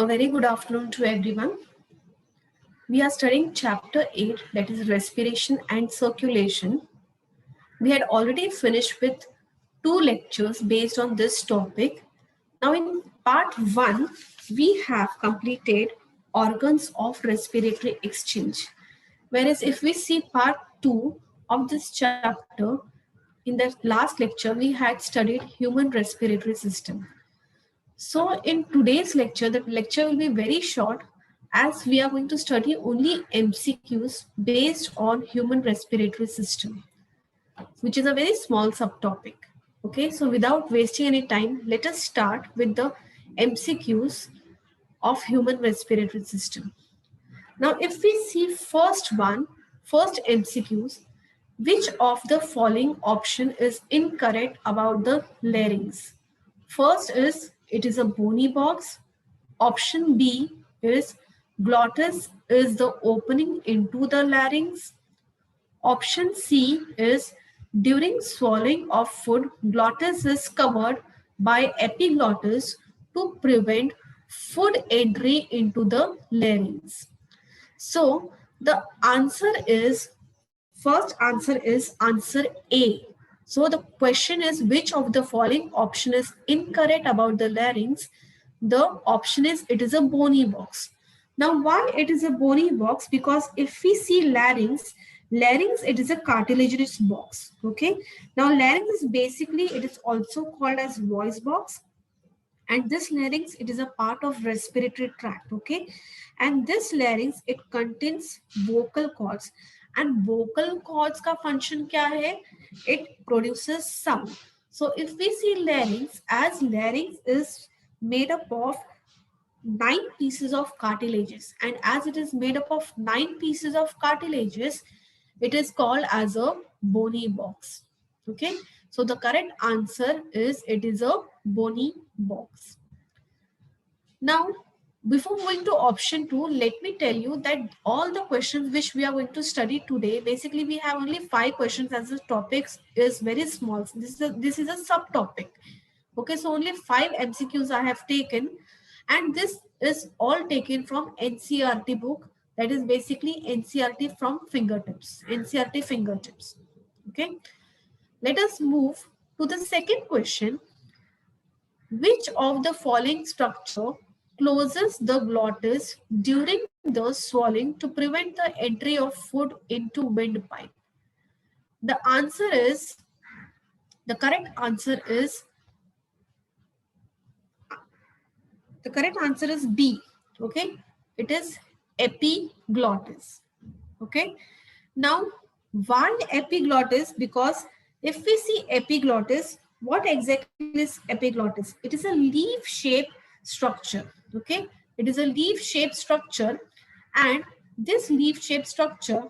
A very good afternoon to everyone. We are studying chapter 8, that is respiration and circulation. We had already finished with 2 lectures based on this topic. Now, in part 1, we have completed organs of respiratory exchange. Whereas, if we see part 2 of this chapter, in the last lecture, we had studied human respiratory system. So in today's lecture, the lecture will be very short as we are going to study only MCQs based on human respiratory system, which is a very small subtopic. Okay, so without wasting any time, let us start with the MCQs of human respiratory system. Now, if we see first MCQs, which of the following option is incorrect about the larynx? First is it is a bony box. Option B is glottis is the opening into the larynx. Option C is during swallowing of food, glottis is covered by epiglottis to prevent food entry into the larynx. So the answer is first answer is answer A. So the question is which of the following option is incorrect about the larynx? The option is it is a bony box. Now why it is a bony box? Because if we see larynx it is a cartilaginous box. Okay. Now larynx is basically it is also called as voice box, and this larynx it is a part of respiratory tract. Okay, and this larynx it contains vocal cords, and vocal cords का function क्या है? It produces sound. So if we see larynx, as larynx is made up of 9 pieces of cartilages, and as it is made up of 9 pieces of cartilages, it is called as a bony box. Okay, so the correct answer is it is a bony box. Now, before moving to option 2, let me tell you that all the questions which we are going to study today, basically we have only 5 questions as the topics is very small. This is a subtopic. Okay, so only 5 MCQs I have taken, and this is all taken from NCERT book, that is basically NCERT from fingertips, NCERT fingertips. Okay, let us move to the second question. Which of the following structure closes the glottis during the swallowing to prevent the entry of food into windpipe? The answer is, the correct answer is B. Okay, it is epiglottis. Okay, now why epiglottis? Because if we see epiglottis, what exactly is epiglottis? It is a leaf-shaped structure. Okay, it is a leaf-shaped structure, and this leaf-shaped structure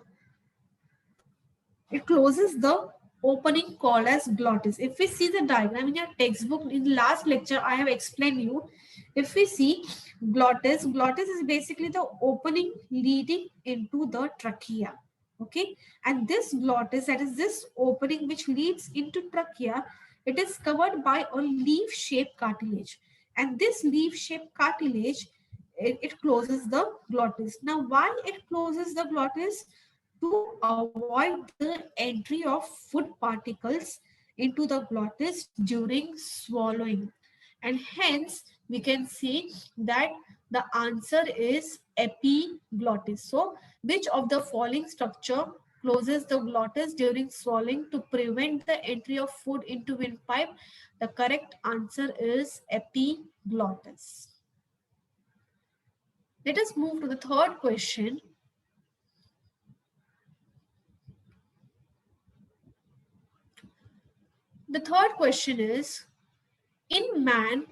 it closes the opening called as glottis. If we see the diagram in your textbook, in the last lecture I have explained you. If we see glottis is basically the opening leading into the trachea. Okay, and this glottis, that is this opening which leads into trachea, it is covered by a leaf-shaped cartilage, and this leaf-shaped cartilage it closes the glottis. Now why it closes the glottis? To avoid the entry of food particles into the glottis during swallowing, and hence we can see that the answer is epiglottis. So which of the following structure closes the glottis during swallowing to prevent the entry of food into windpipe? The correct answer is epiglottis. Let us move to the third question. The third question is, in man,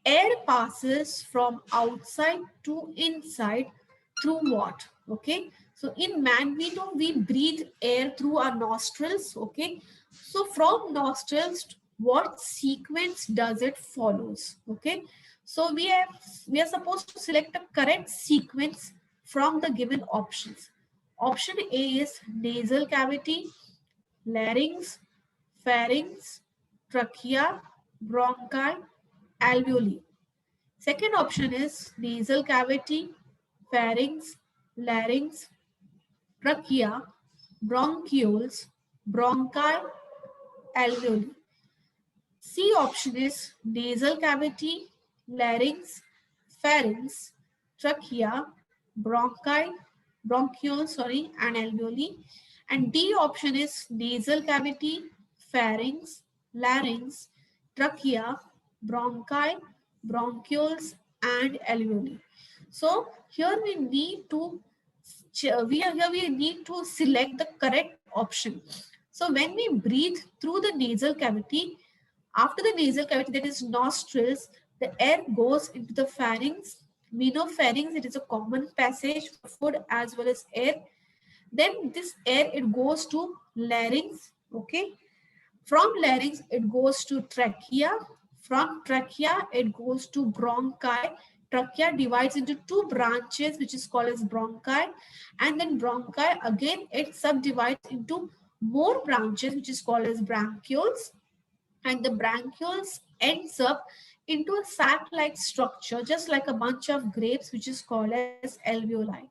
air passes from outside to inside through what? Okay, so in man, we know we breathe air through our nostrils. Okay, so from nostrils, what sequence does it follows? Okay, so we are supposed to select a correct sequence from the given options. Option A is nasal cavity, larynx, pharynx, trachea, bronchi, alveoli. Second option is nasal cavity, pharynx, larynx, trachea, bronchioles, bronchi, alveoli. C option is nasal cavity, larynx, pharynx, trachea, bronchi, and alveoli. And D option is nasal cavity, pharynx, larynx, trachea, bronchi, bronchioles, and alveoli. So here we need to we need to select the correct option. So when we breathe through the nasal cavity, after the nasal cavity, that is nostrils, the air goes into the pharynx. We know pharynx, it is a common passage for food as well as air. Then this air, it goes to larynx, okay? From larynx, it goes to trachea. From trachea, it goes to bronchi. Trachea divides into two branches, which is called as bronchi. And then bronchi, again, it subdivides into more branches, which is called as bronchioles. And the bronchioles ends up into a sac-like structure, just like a bunch of grapes, which is called as alveoli.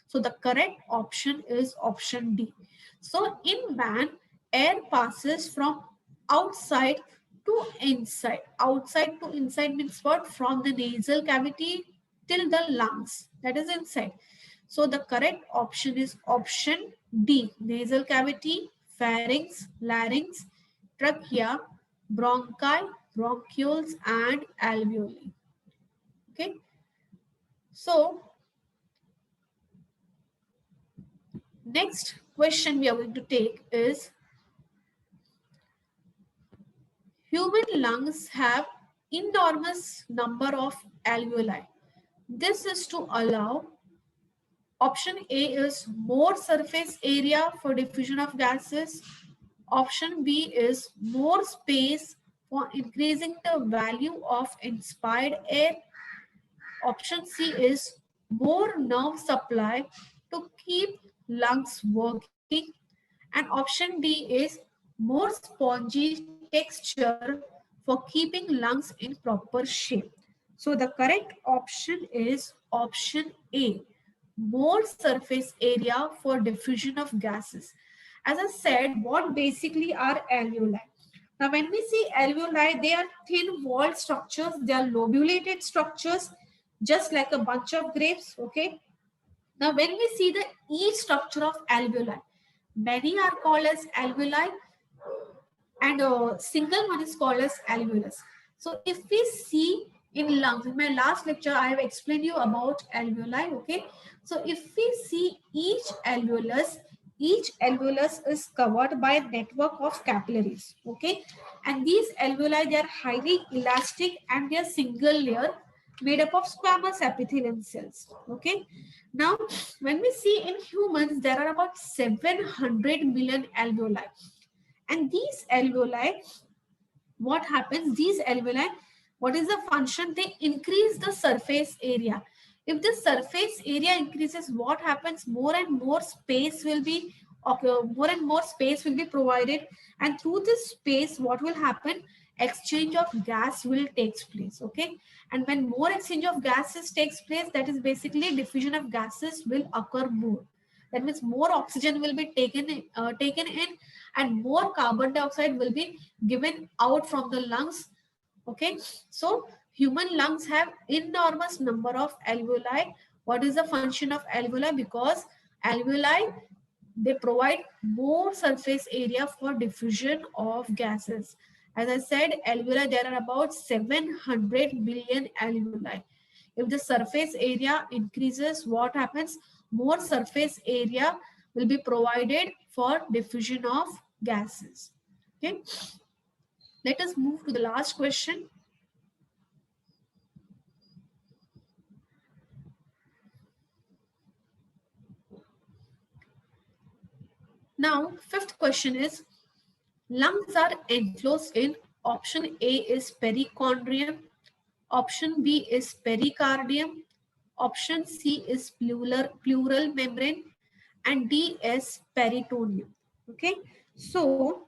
So the correct option is option D. So in man, air passes from outside to inside. Outside to inside means what? From the nasal cavity till the lungs. That is inside. So the correct option is option D. Nasal cavity, pharynx, larynx, trachea, bronchi, bronchioles, and alveoli. Okay. So next question we are going to take is, human lungs have enormous number of alveoli. This is to allow, option A is more surface area for diffusion of gases. Option B is more space for increasing the value of inspired air. Option C is more nerve supply to keep lungs working. And option D is more spongy texture for keeping lungs in proper shape. So the correct option is option A, more surface area for diffusion of gases. As I said, what basically are alveoli? Now, when we see alveoli, they are thin walled structures, they are lobulated structures, just like a bunch of grapes. Okay. Now, when we see the each structure of alveoli, many are called as alveoli, and a single one is called as alveolus. So if we see in lungs, in my last lecture, I have explained you about alveoli. Okay. So if we see each alveolus is covered by a network of capillaries. Okay. And these alveoli, they are highly elastic and they are single layer made up of squamous epithelium cells. Okay. Now, when we see in humans, there are about 700 million alveoli. And these alveoli, what happens? These alveoli, what is the function? They increase the surface area. If the surface area increases, what happens? More and more space will be provided, and through this space, what will happen? Exchange of gas will take place. Okay, and when more exchange of gases takes place, that is basically diffusion of gases will occur more. That means more oxygen will be taken in, and more carbon dioxide will be given out from the lungs. Okay, so human lungs have enormous number of alveoli. What is the function of alveoli? Because alveoli, they provide more surface area for diffusion of gases. As I said, alveoli, there are about 700 billion alveoli. If the surface area increases, what happens? More surface area will be provided for diffusion of gases. Okay. Let us move to the last question. Now, fifth question is, lungs are enclosed in, option A is perichondrium, option B is pericardium, option C is pleural membrane, and D is peritoneum. Okay, so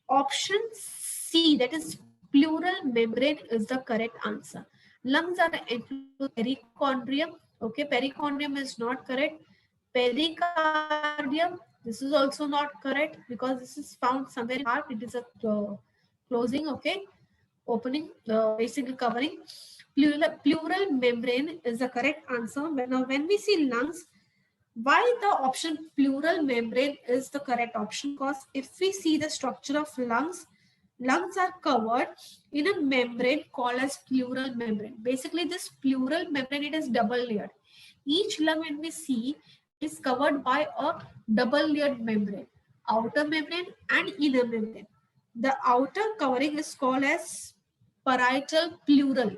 option C, that is pleural membrane, is the correct answer. lungs are enclosed perichondrium. Okay, perichondrium is not correct. Pericardium, this is also not correct because this is found somewhere in heart. It is a closing, okay, opening, basically covering. Pleural membrane is the correct answer. Now, when we see lungs, why the option pleural membrane is the correct option? Because if we see the structure of lungs, lungs are covered in a membrane called as pleural membrane. Basically, this pleural membrane, it is double layered. Each lung, when we see, it is covered by a double layered membrane, outer membrane and inner membrane. The outer covering is called as parietal pleural,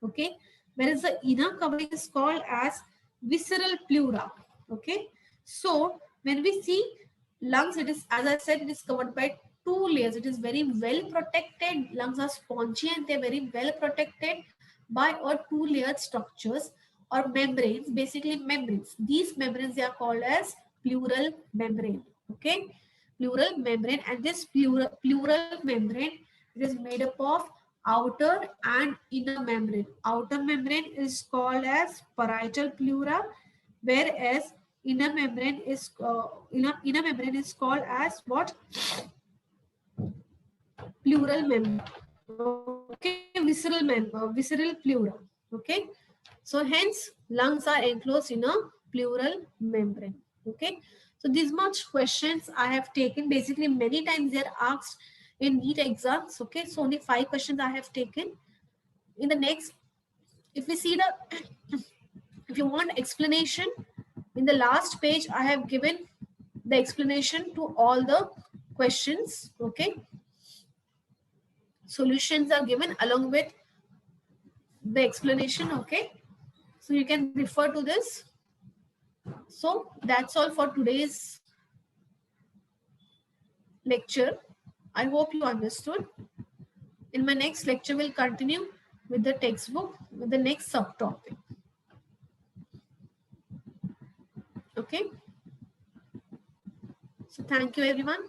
okay, whereas the inner covering is called as visceral pleura, okay. So when we see lungs, it is, as I said, it is covered by two layers. It is very well protected. Lungs are spongy and they're very well protected by or two layered structures or membranes, basically membranes. These membranes, they are called as pleural membrane, okay, pleural membrane. And this pleural membrane, it is made up of outer and inner membrane. Outer membrane is called as parietal pleura, whereas inner membrane is called as what? Pleural membrane. Okay, visceral pleura. Okay, so hence lungs are enclosed in a pleural membrane. Okay, so these much questions I have taken. Basically, many times they are asked in NEET exams. Okay, so only 5 questions I have taken. In the next, if we see the, if you want explanation, in the last page I have given the explanation to all the questions. Okay, solutions are given along with the explanation. Okay, so you can refer to this. So that's all for today's lecture. I hope you understood. In my next lecture, we'll continue with the textbook with the next subtopic. Okay, so thank you everyone.